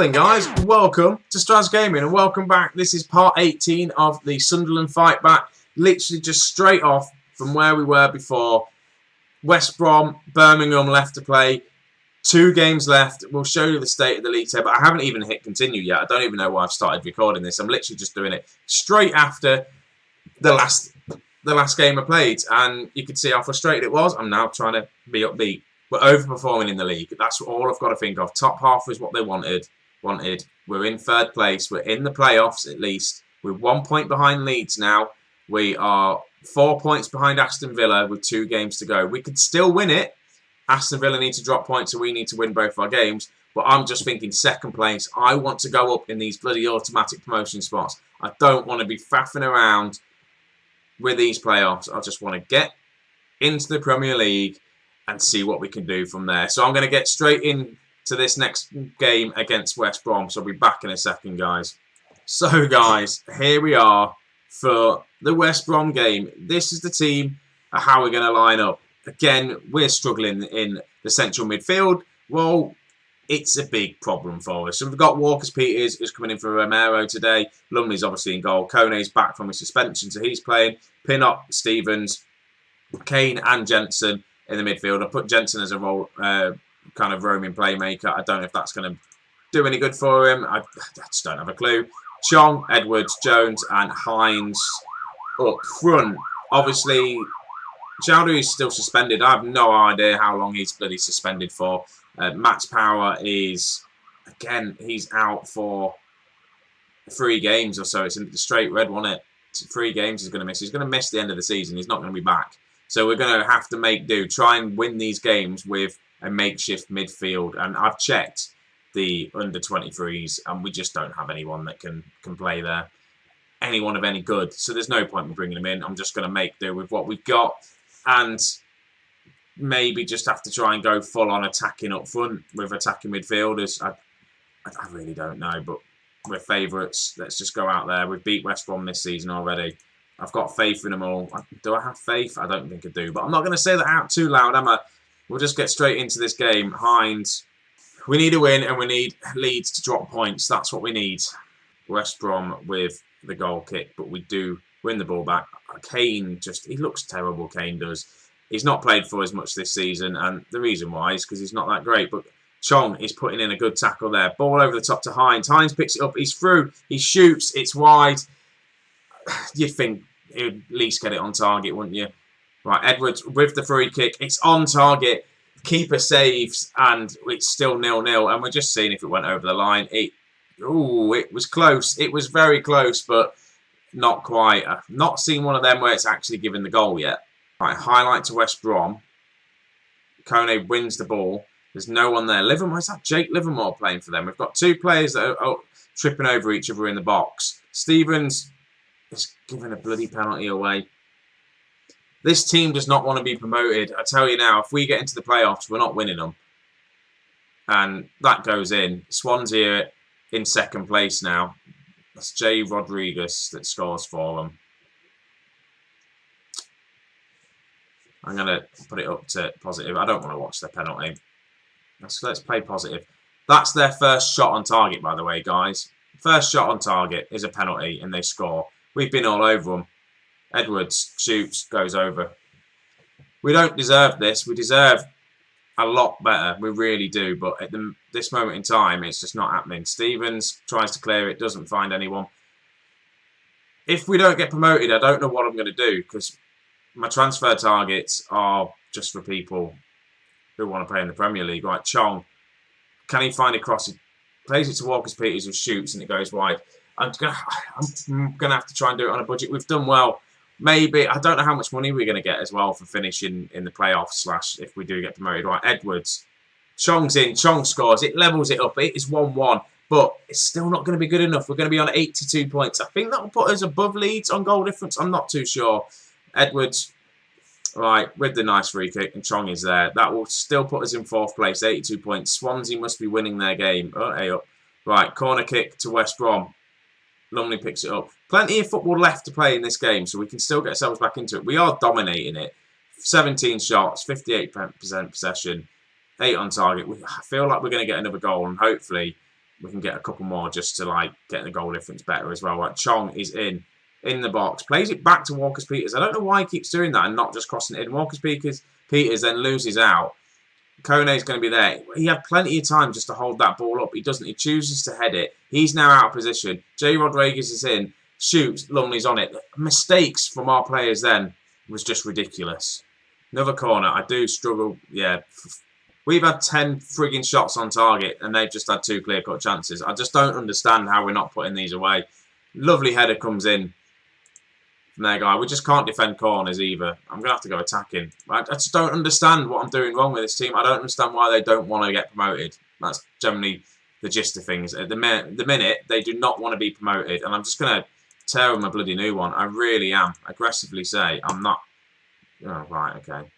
Well then guys, welcome to Strasz Gaming and welcome back. This is part 18 of the Sunderland fight back. Literally just straight off from where we were before. West Brom, Birmingham left to play. 2 games left. We'll show you the state of the league table. I haven't even hit continue yet. I don't even know why I've started recording this. I'm literally just doing it straight after the last game I played. And you can see how frustrated it was. I'm now trying to be upbeat. We're overperforming in the league. That's all I've got to think of. Top half is what they wanted. We're in 3rd place. We're in the playoffs at least. We're 1 point behind Leeds now. We are 4 points behind Aston Villa with 2 games to go. We could still win it. Aston Villa need to drop points, so we need to win both our games. But I'm just thinking 2nd place. I want to go up in these bloody automatic promotion spots. I don't want to be faffing around with these playoffs. I just want to get into the Premier League and see what we can do from there. So I'm going to get straight into this next game against West Brom. So I'll be back in a second, guys. So, guys, here we are for the West Brom game. This is the team, how we're going to line up. Again, we're struggling in the central midfield. Well, it's a big problem for us. So we've got Walker-Peters, who's coming in for Romero today. Lumley's obviously in goal. Kone's back from his suspension, so he's playing. Pinnock, Stevens, Kane and Jensen in the midfield. I put Jensen as a role, kind of roaming playmaker. I don't know if that's going to do any good for him. I just don't have a clue. Chong, Edwards, Jones and Hines up front. Obviously, Chowdhury is still suspended. I have no idea how long he's bloody suspended for. Max Power is, again, he's out for 3 games or so. It's in the straight red, wasn't it? It's 3 games he's going to miss. He's going to miss the end of the season. He's not going to be back. So we're going to have to make do. Try and win these games with a makeshift midfield. And I've checked the under-23s and we just don't have anyone that can play there. Anyone of any good. So there's no point in bringing them in. I'm just going to make do with what we've got. And maybe just have to try and go full on attacking up front with attacking midfielders. I really don't know, but we're favourites. Let's just go out there. We've beat West Brom this season already. I've got faith in them all. Do I have faith? I don't think I do. But I'm not going to say that out too loud, am I? We'll just get straight into this game. Hines. We need a win and we need Leeds to drop points. That's what we need. West Brom with the goal kick, but we do win the ball back. Kane he looks terrible, Kane does. He's not played for as much this season, and the reason why is because he's not that great. But Chong is putting in a good tackle there. Ball over the top to Hines. Hines picks it up. He's through. He shoots. It's wide. You'd think he'd at least get it on target, wouldn't you? Right, Edwards with the free kick. It's on target. Keeper saves, and it's still 0-0. And we're just seeing if it went over the line. It was close. It was very close, but not quite. I've not seen one of them where it's actually given the goal yet. Right, highlight to West Brom. Kone wins the ball. There's no one there. Livermore, is that Jake Livermore playing for them? We've got 2 players that are tripping over each other in the box. Stevens is giving a bloody penalty away. This team does not want to be promoted. I tell you now, if we get into the playoffs, we're not winning them. And that goes in. Swansea in 2nd place now. That's Jay Rodriguez that scores for them. I'm going to put it up to positive. I don't want to watch their penalty. Let's play positive. That's their first shot on target, by the way, guys. First shot on target is a penalty and they score. We've been all over them. Edwards shoots, goes over. We don't deserve this. We deserve a lot better. We really do. But at this moment in time, it's just not happening. Stevens tries to clear it, doesn't find anyone. If we don't get promoted, I don't know what I'm going to do because my transfer targets are just for people who want to play in the Premier League. Like Chong, can he find a cross? He plays it to Walker-Peters who shoots and it goes wide. I'm going to have to try and do it on a budget. We've done well. Maybe, I don't know how much money we're going to get as well for finishing in the playoffs / if we do get promoted. Right, Edwards. Chong's in. Chong scores. It levels it up. It is 1-1. But it's still not going to be good enough. We're going to be on 82 points. I think that will put us above Leeds on goal difference. I'm not too sure. Edwards, right, with the nice free kick. And Chong is there. That will still put us in 4th place. 82 points. Swansea must be winning their game. Up. Right, corner kick to West Brom. Lumley picks it up. Plenty of football left to play in this game, so we can still get ourselves back into it. We are dominating it. 17 shots, 58% possession, 8 on target. I feel like we're going to get another goal, and hopefully we can get a couple more just to like get the goal difference better as well. Like Chong is in the box, plays it back to Walker-Peters. I don't know why he keeps doing that and not just crossing it in. Walker-Peters then loses out. Kone's going to be there. He had plenty of time just to hold that ball up. He doesn't. He chooses to head it. He's now out of position. Jay Rodriguez is in. Shoots. Lumley's on it. Mistakes from our players then was just ridiculous. Another corner. I do struggle. Yeah. We've had 10 frigging shots on target and they've just had 2 clear-cut chances. I just don't understand how we're not putting these away. Lovely header comes in from their guy. We just can't defend corners either. I'm going to have to go attacking. I just don't understand what I'm doing wrong with this team. I don't understand why they don't want to get promoted. That's generally the gist of things. At the minute, they do not want to be promoted. And I'm just going to tear them a bloody new one. I really am. Aggressively say. I'm not... Oh, right, okay.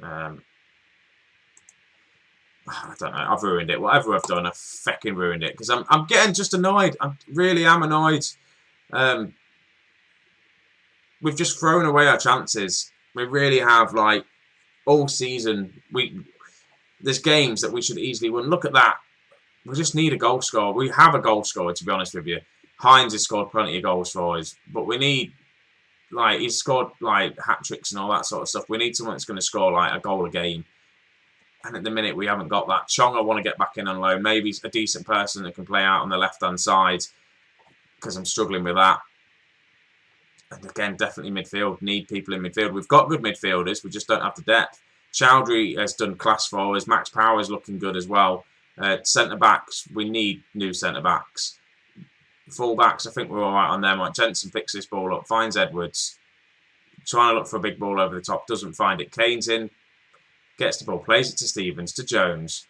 I don't know. I've ruined it. Whatever I've done, I've fucking ruined it. Because I'm getting just annoyed. I really am annoyed. We've just thrown away our chances. We really have, like, all season. There's games that we should easily win. Look at that. We just need a goal scorer. We have a goal scorer, to be honest with you. Hines has scored plenty of goals for us. But we need, like, he's scored, like, hat-tricks and all that sort of stuff. We need someone that's going to score, like, a goal a game. And at the minute, we haven't got that. Chong, I want to get back in on loan. Maybe a decent person that can play out on the left-hand side. Because I'm struggling with that. And again, definitely midfield. Need people in midfield. We've got good midfielders. We just don't have the depth. Chowdhury has done class for us. Max Power is looking good as well. Centre-backs, we need new centre-backs. Full-backs, I think we're all right on them. Like Jensen picks this ball up, finds Edwards. Trying to look for a big ball over the top. Doesn't find it. Kane's in. Gets the ball. Plays it to Stevens. To Jones.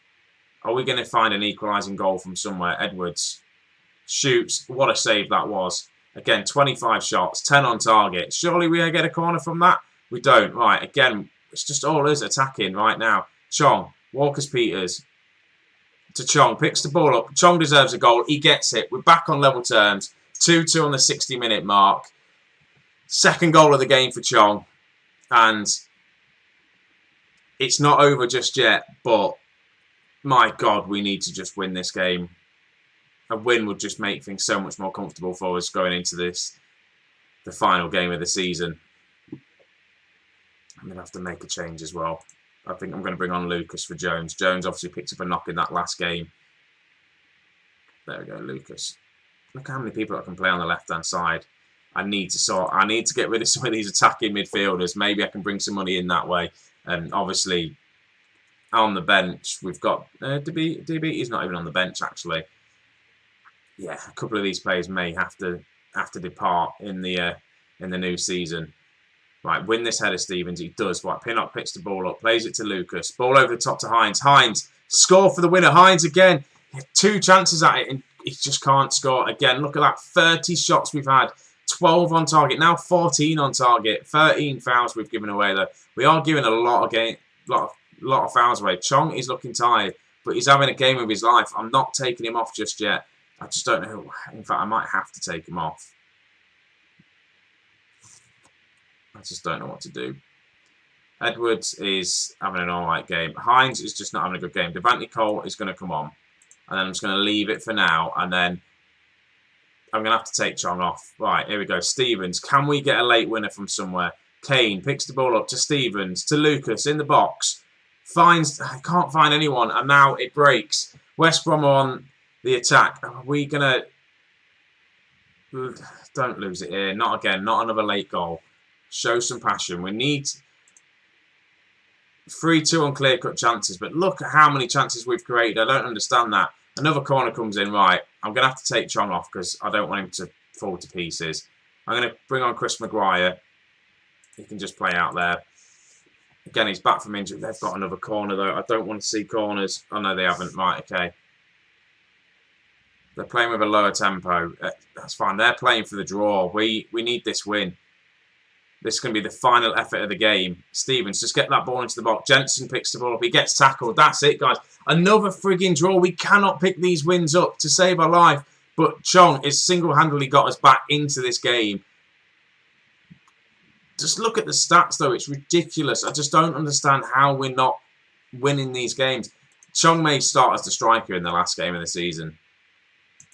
Are we going to find an equalising goal from somewhere? Edwards. Shoots. What a save that was. Again, 25 shots, 10 on target. Surely we get a corner from that? We don't. Right, again, it's just all us attacking right now. Chong, Walker-Peters to Chong, picks the ball up. Chong deserves a goal. He gets it. We're back on level terms. 2-2 on the 60-minute mark. Second goal of the game for Chong. And it's not over just yet, but my God, we need to just win this game. A win would just make things so much more comfortable for us going into this, the final game of the season. I'm going to have to make a change as well. I think I'm going to bring on Lucas for Jones. Jones obviously picked up a knock in that last game. There we go, Lucas. Look how many people I can play on the left-hand side. I need to get rid of some of these attacking midfielders. Maybe I can bring some money in that way. And obviously, on the bench, we've got DB. He's not even on the bench, actually. Yeah, a couple of these players may have to depart in the new season. Right, win this header, Stevens. He does. Right, Pinnock picks the ball up, plays it to Lucas. Ball over the top to Hines. Hines, score for the winner. Hines again. He had 2 chances at it and he just can't score. Again, look at that. 30 shots we've had. 12 on target. Now 14 on target. 13 fouls we've given away, though. We are giving a lot of fouls away. Chong is looking tired, but he's having a game of his life. I'm not taking him off just yet. I just don't know. In fact, I might have to take him off. I just don't know what to do. Edwards is having an alright game. Hines is just not having a good game. Devante Cole is going to come on. And then I'm just going to leave it for now. And then I'm going to have to take Chong off. Right, here we go. Stevens. Can we get a late winner from somewhere? Kane picks the ball up to Stevens. To Lucas in the box. I can't find anyone. And now it breaks. West Brom on the attack. Are we going to... Don't lose it here. Not again. Not another late goal. Show some passion. We need 3-2 on clear-cut chances. But look at how many chances we've created. I don't understand that. Another corner comes in. Right. I'm going to have to take Chong off because I don't want him to fall to pieces. I'm going to bring on Chris Maguire. He can just play out there. Again, he's back from injury. They've got another corner, though. I don't want to see corners. Oh, no, they haven't. Right, okay. They're playing with a lower tempo. That's fine. They're playing for the draw. We need this win. This is going to be the final effort of the game. Stevens, just get that ball into the box. Jensen picks the ball up. He gets tackled. That's it, guys. Another frigging draw. We cannot pick these wins up to save our life. But Chong has single-handedly got us back into this game. Just look at the stats, though. It's ridiculous. I just don't understand how we're not winning these games. Chong may start as the striker in the last game of the season.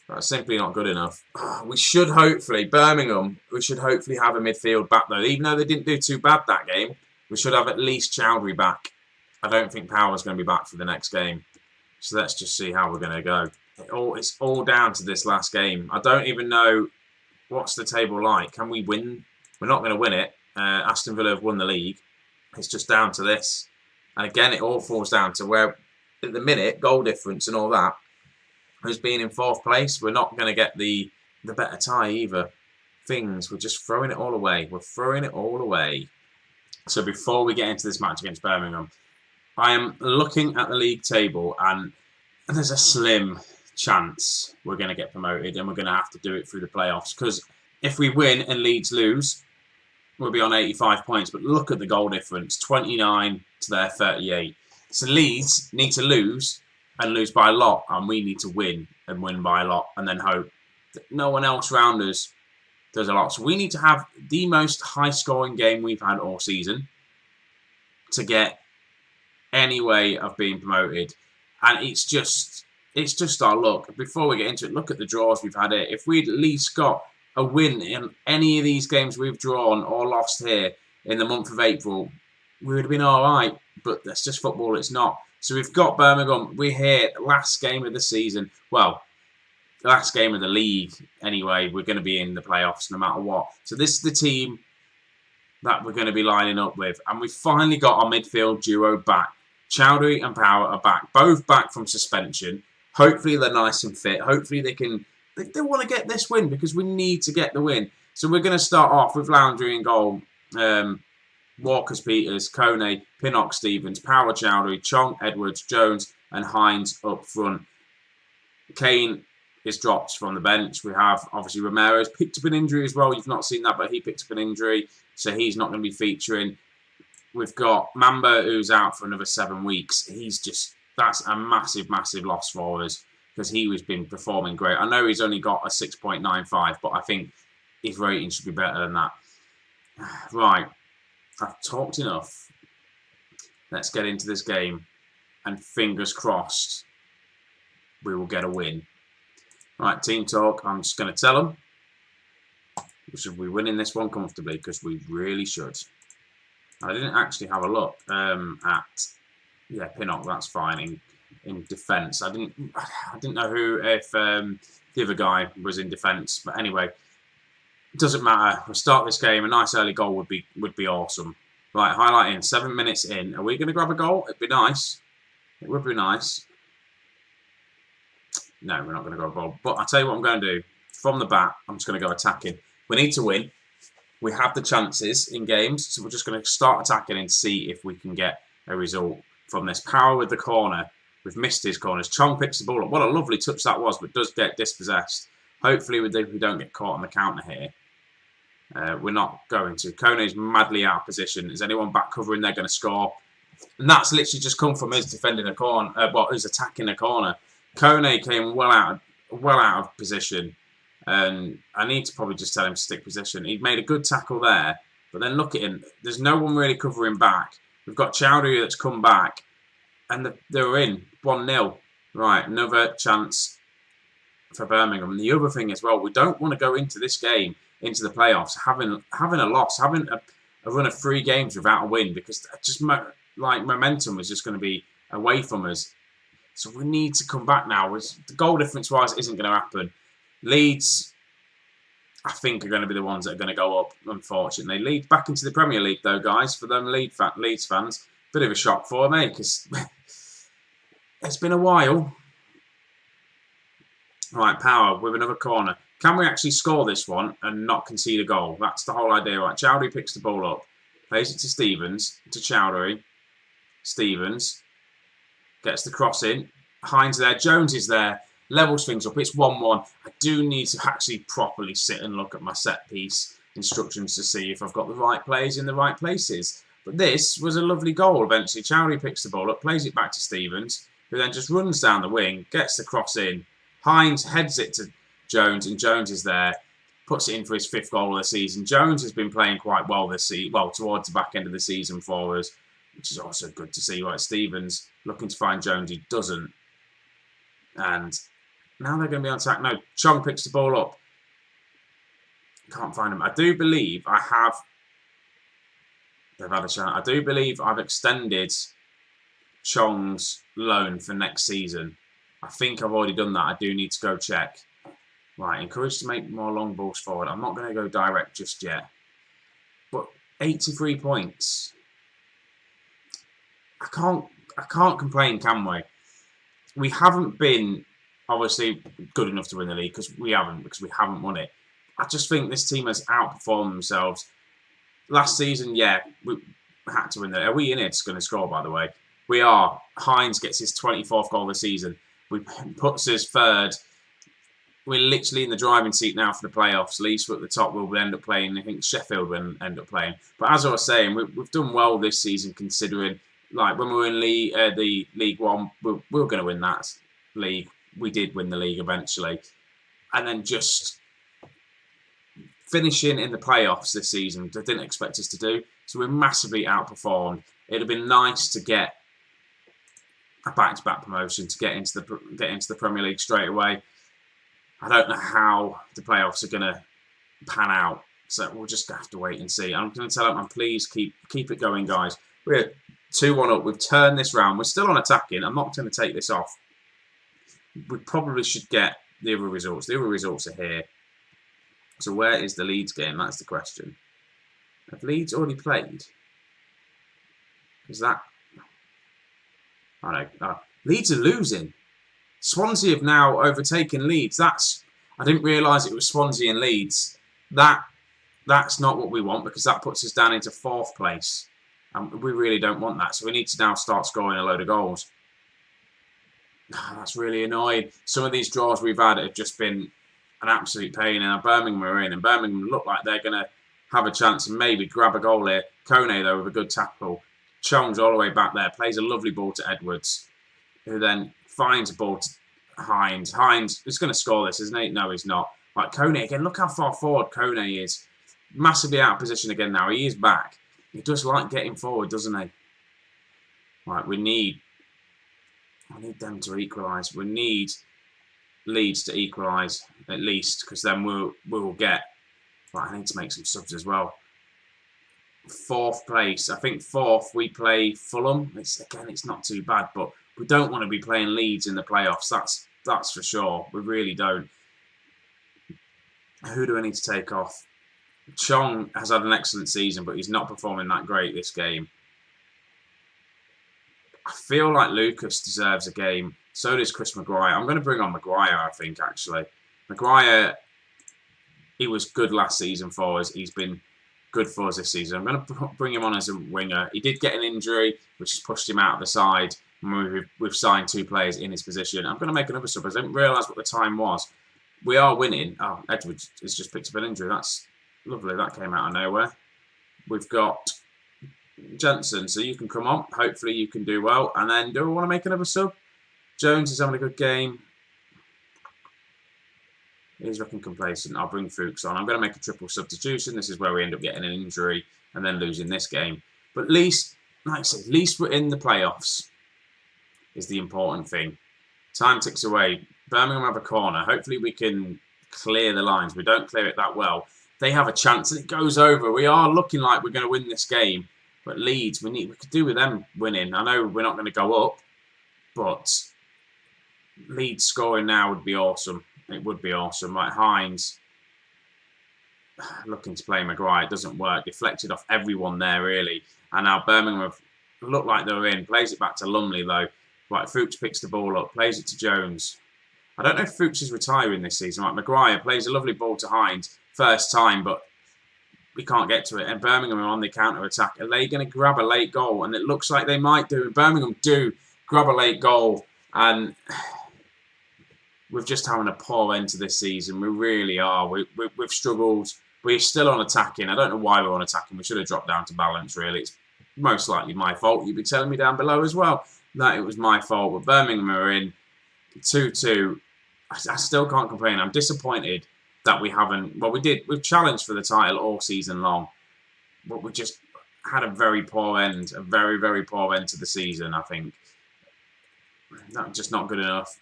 That's simply not good enough. We should hopefully, Birmingham, we should hopefully have a midfield back though. Even though they didn't do too bad that game, we should have at least Chowdhury back. I don't think Power's going to be back for the next game. So let's just see how we're going to go. It's all down to this last game. I don't even know what's the table like. Can we win? We're not going to win it. Aston Villa have won the league. It's just down to this. And again, it all falls down to where, at the minute, goal difference and all that, who's being in 4th place. We're not going to get the better tie either. We're just throwing it all away. We're throwing it all away. So before we get into this match against Birmingham, I am looking at the league table and there's a slim chance we're going to get promoted and we're going to have to do it through the playoffs. Because if we win and Leeds lose, we'll be on 85 points. But look at the goal difference, 29 to their 38. So Leeds need to lose and lose by a lot, and we need to win and win by a lot, and then hope that no one else around us does a lot. So we need to have the most high-scoring game we've had all season to get any way of being promoted. And it's just our luck. Before we get into it, look at the draws we've had here. If we'd at least got a win in any of these games we've drawn or lost here in the month of April, we would have been all right. But that's just football. It's not. So we've got Birmingham. We're here, last game of the season. Well, last game of the league anyway. We're going to be in the playoffs no matter what. So this is the team that we're going to be lining up with. And we finally got our midfield duo back. Chowdhury and Power are back. Both back from suspension. Hopefully they're nice and fit. Hopefully they can... They want to get this win because we need to get the win. So we're going to start off with Laundry in goal. Walkers, Peters, Kone, Pinnock, Stevens, Power, Chowdhury, Chong, Edwards, Jones and Hines up front. Kane is dropped from the bench. We have, obviously, Romero's picked up an injury as well. You've not seen that, but he picked up an injury, so he's not going to be featuring. We've got Mamba, who's out for another 7 weeks. That's a massive, massive loss for us because he has been performing great. I know he's only got a 6.95, but I think his rating should be better than that. Right. I've talked enough. Let's get into this game. And fingers crossed, we will get a win. Right, team talk. I'm just going to tell them we should be winning this one comfortably because we really should. I didn't actually have a look at... Yeah, Pinnock, that's fine in defence. I didn't know if the other guy was in defence. But anyway... It doesn't matter. We'll start this game. A nice early goal would be awesome. Right, highlighting 7 minutes in. Are we going to grab a goal? It'd be nice. It would be nice. No, we're not going to grab a goal. But I'll tell you what I'm going to do. From the bat, I'm just going to go attacking. We need to win. We have the chances in games, so we're just going to start attacking and see if we can get a result from this. Power with the corner. We've missed his corners. Chong picks the ball up. What a lovely touch that was, but does get dispossessed. Hopefully we don't get caught on the counter here. We're not going to. Kone's madly out of position. Is anyone back covering? They're going to score. And that's literally just come from us defending a corner. Us attacking a corner. Kone came well out of position. And I need to probably just tell him to stick position. He made a good tackle there. But then look at him. There's no one really covering back. We've got Chowdhury that's come back. And they're in. 1-0. Right, another chance for Birmingham. And the other thing as well, we don't want to go into this game, into the playoffs, having a loss, having a run of 3 games without a win, because just like momentum was just going to be away from us. So we need to come back now. The goal difference wise isn't going to happen. Leeds, I think, are going to be the ones that are going to go up, unfortunately. Leeds back into the Premier League though, guys, for them Leeds fans. Bit of a shock for me because it's been a while. Right, Power with another corner. Can we actually score this one and not concede a goal? That's the whole idea. Right, Chowdhury picks the ball up. Plays it to Stevens. To Chowdhury. Stevens. Gets the cross in. Hines there. Jones is there. Levels things up. It's 1-1. I do need to actually properly sit and look at my set piece instructions to see if I've got the right players in the right places. But this was a lovely goal eventually. Chowdhury picks the ball up. Plays it back to Stevens. Who then just runs down the wing. Gets the cross in. Hines heads it to Jones, and Jones is there, puts it in for his 5th goal of the season. Jones has been playing quite well this season, well, towards the back end of the season for us. which is also good to see. Right, Stevens looking to find Jones, he doesn't. And now they're going to be on attack. No, Chong picks the ball up. Can't find him. I do believe I have. They've had a chance. I do believe I've extended Chong's loan for next season. I think I've already done that. I do need to go check. Right, encouraged to make more long balls forward. I'm not going to go direct just yet. But 83 points. I can't complain, can we? We haven't been obviously good enough to win the league because we haven't won it. I just think this team has outperformed themselves. Last season, yeah, we had to win it. Are we in it? Going to score, by the way. We are. Hines gets his 24th goal of the season. We puts us third. We're literally in the driving seat now for the playoffs. Leeds were at the top. We'll end up playing. I think Sheffield will end up playing. But as I was saying, we've done well this season considering, like when we were in the League One, we were going to win that league. We did win the league eventually, and then just finishing in the playoffs this season, they didn't expect us to do. So we're massively outperformed. It'd have been nice to get a back-to-back promotion to get into the Premier League straight away. I don't know how the playoffs are going to pan out, so we'll just have to wait and see. I'm going to tell them, please keep it going, guys. We're 2-1 up. We've turned this round. We're still on attacking. I'm not going to take this off. We probably should get the other results. The other results are here. So where is the Leeds game? That's the question. Have Leeds already played? Is that... I know. Leeds are losing. Swansea have now overtaken Leeds. I didn't realise it was Swansea and Leeds. That's not what we want because that puts us down into 4th place. And we really don't want that. So we need to now start scoring a load of goals. That's really annoying. Some of these draws we've had have just been an absolute pain. And Birmingham are in. And Birmingham look like they're going to have a chance and maybe grab a goal here. Kone, though, with a good tackle. Chong's all the way back there. Plays a lovely ball to Edwards. Who then finds a ball to Hines. Hines is going to score this, isn't he? No, he's not. Like Kone again. Look how far forward Kone is. Massively out of position again now. He is back. He does like getting forward, doesn't he? Right, we need them to equalise. We need Leeds to equalise at least, because then we'll get. Right, I need to make some subs as well. 4th place. I think 4th we play Fulham. It's not too bad, but we don't want to be playing Leeds in the playoffs. That's for sure. We really don't. Who do I need to take off? Chong has had an excellent season, but he's not performing that great this game. I feel like Lucas deserves a game. So does Chris Maguire. I'm going to bring on Maguire, I think, actually. Maguire, he was good last season for us. He's been good for us this season. I'm going to bring him on as a winger. He did get an injury, which has pushed him out of the side. We've signed 2 players in his position. I'm going to make another sub. I didn't realise what the time was. We are winning. Oh, Edwards has just picked up an injury. That's lovely. That came out of nowhere. We've got Jensen, so you can come on. Hopefully you can do well. And then do I want to make another sub? Jones is having a good game. He's looking complacent. I'll bring Fuchs on. I'm going to make a triple substitution. This is where we end up getting an injury and then losing this game. But at least, like I said, at least we're in the playoffs is the important thing. Time ticks away. Birmingham have a corner. Hopefully we can clear the lines. We don't clear it that well. They have a chance and it goes over. We are looking like we're going to win this game. But Leeds, we could do with them winning. I know we're not going to go up, but Leeds scoring now would be awesome. It would be awesome. Like Hines looking to play Maguire. It doesn't work. Deflected off everyone there, really. And now Birmingham have looked like they're in. Plays it back to Lumley, though. Right, Fuchs picks the ball up. Plays it to Jones. I don't know if Fuchs is retiring this season. Right, Maguire plays a lovely ball to Hines. First time, but we can't get to it. And Birmingham are on the counter-attack. Are they going to grab a late goal? And it looks like they might do. Birmingham do grab a late goal. And we're just having a poor end to this season. We really are. We've struggled. We're still on attacking. I don't know why we're on attacking. We should have dropped down to balance, really. It's most likely my fault. You'd be telling me down below as well that it was my fault. But Birmingham are in 2-2. I still can't complain. I'm disappointed that we haven't... Well, we've challenged for the title all season long. But we just... had a very poor end, a very, very poor end to the season, I think. That's just not good enough.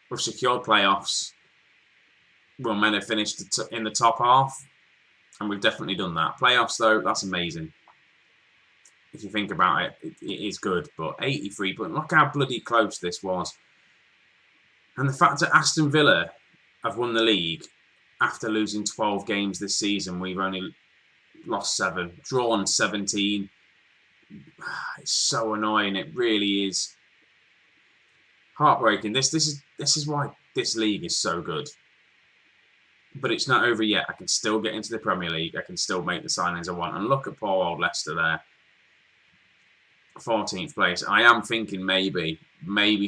We've secured playoffs. We're meant to finish in the top half, and we've definitely done that. Playoffs, though, that's amazing. If you think about it, it is good, but 83 points. Look how bloody close this was. And the fact that Aston Villa have won the league after losing 12 games this season, we've only lost 7, drawn 17. It's so annoying. It really is heartbreaking. This is why this league is so good. But it's not over yet. I can still get into the Premier League. I can still make the signings I want. And look at poor old Leicester there. 14th place. I am thinking maybe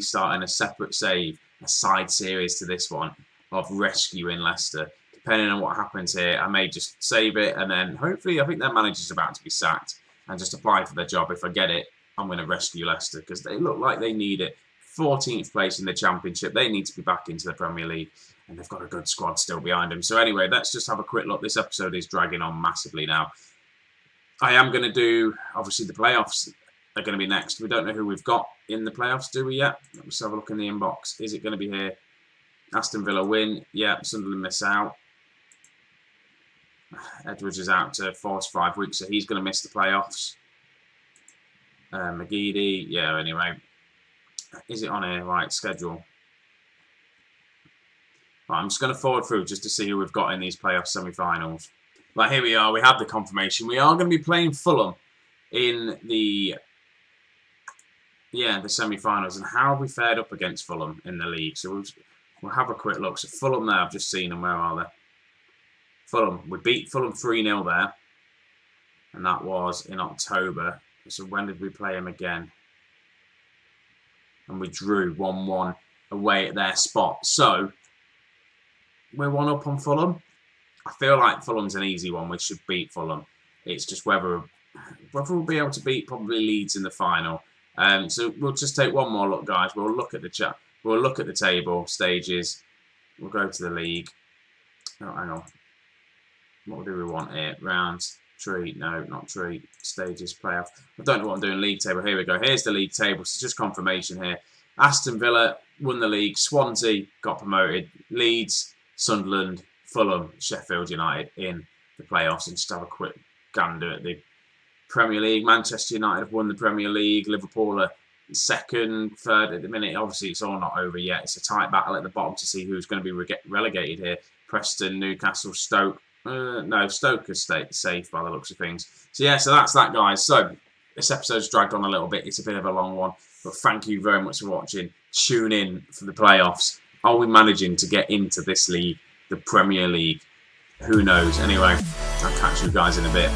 starting a separate save, a side series to this one of rescuing Leicester. Depending on what happens here, I may just save it and then hopefully, I think their manager's about to be sacked and just apply for the job. If I get it, I'm going to rescue Leicester because they look like they need it. 14th place in the Championship. They need to be back into the Premier League and they've got a good squad still behind them. So anyway, let's just have a quick look. This episode is dragging on massively now. I am going to do, obviously, the playoffs are going to be next. We don't know who we've got in the playoffs, do we yet? Let's have a look in the inbox. Is it going to be here? Aston Villa win. Yeah, Sunderland miss out. Edwards is out to 4 to 5 weeks, so he's going to miss the playoffs. McGeady, yeah, anyway. Is it on here? Right, schedule. Right, I'm just going to forward through just to see who we've got in these playoff semi-finals. Right, here we are. We have the confirmation. We are going to be playing Fulham in the semi-finals. And how have we fared up against Fulham in the league? So we'll have a quick look. So Fulham there, I've just seen them. Where are they? Fulham. We beat Fulham 3-0 there. And that was in October. So when did we play them again? And we drew 1-1 away at their spot. So we're 1 up on Fulham. I feel like Fulham's an easy one. We should beat Fulham. It's just whether we'll be able to beat probably Leeds in the final. So we'll just take one more look, guys. We'll look at the chat. We'll look at the table stages. We'll go to the league. Oh, hang on. What do we want here? Rounds, tree, no, not tree. Stages, playoff. I don't know what I'm doing. League table. Here we go. Here's the league table. So just confirmation here. Aston Villa won the league. Swansea got promoted. Leeds, Sunderland, Fulham, Sheffield United in the playoffs. And just have a quick gander at the Premier League. Manchester United have won the Premier League. Liverpool are second, third at the minute. Obviously, it's all not over yet. It's a tight battle at the bottom to see who's going to be relegated here. Preston, Newcastle, Stoke. No, Stoke has stayed safe by the looks of things. So yeah, so that's that, guys. So this episode's dragged on a little bit. It's a bit of a long one. But thank you very much for watching. Tune in for the playoffs. Are we managing to get into this league, the Premier League? Who knows? Anyway, I'll catch you guys in a bit.